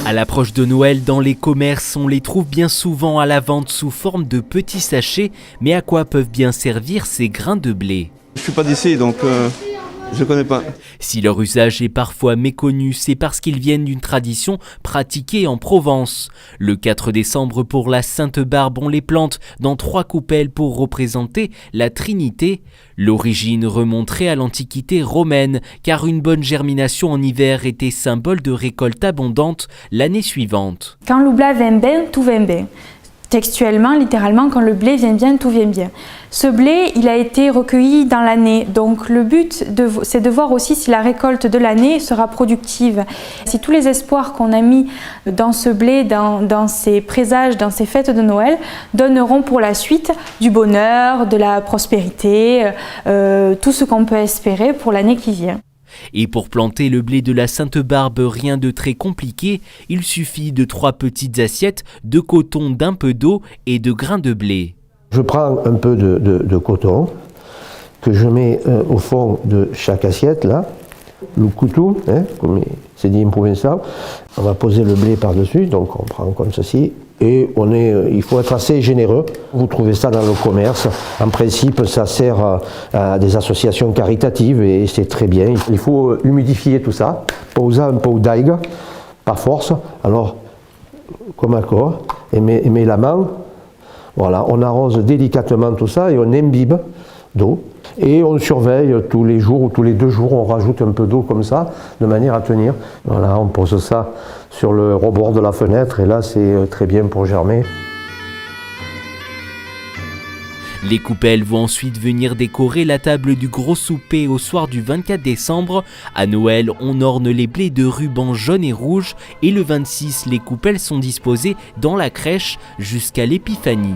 À l'approche de Noël, dans les commerces, on les trouve bien souvent à la vente sous forme de petits sachets. Mais à quoi peuvent bien servir ces grains de blé? Je suis pas d'ici, donc je connais pas. Si leur usage est parfois méconnu, c'est parce qu'ils viennent d'une tradition pratiquée en Provence. Le 4 décembre, pour la Sainte-Barbe, on les plante dans 3 coupelles pour représenter la Trinité. L'origine remonterait à l'Antiquité romaine, car une bonne germination en hiver était symbole de récolte abondante l'année suivante. Quand le blé vient bien, tout vient bien. Textuellement, littéralement, quand le blé vient bien, tout vient bien. Ce blé, il a été recueilli dans l'année, donc le but, c'est de voir aussi si la récolte de l'année sera productive. Si tous les espoirs qu'on a mis dans ce blé, dans ces présages, dans ces fêtes de Noël, donneront pour la suite du bonheur, de la prospérité, tout ce qu'on peut espérer pour l'année qui vient. Et pour planter le blé de la Sainte-Barbe, rien de très compliqué, il suffit de 3 petites assiettes, de coton, d'un peu d'eau et de grains de blé. Je prends un peu de coton que je mets au fond de chaque assiette, là, le couteau, comme c'est dit en provençal. On va poser le blé par-dessus, donc on prend comme ceci. Et il faut être assez généreux. Vous trouvez ça dans le commerce. En principe, ça sert à des associations caritatives et c'est très bien. Il faut humidifier tout ça, poser un peu d'ail, par force. Alors, comme accord, et met la main. Voilà, on arrose délicatement tout ça et on imbibe d'eau. Et on surveille tous les jours ou tous les 2 jours, on rajoute un peu d'eau comme ça, de manière à tenir. Voilà, on pose ça sur le rebord de la fenêtre et là c'est très bien pour germer. Les coupelles vont ensuite venir décorer la table du gros souper au soir du 24 décembre. À Noël, on orne les blés de rubans jaunes et rouges et le 26, les coupelles sont disposées dans la crèche jusqu'à l'épiphanie.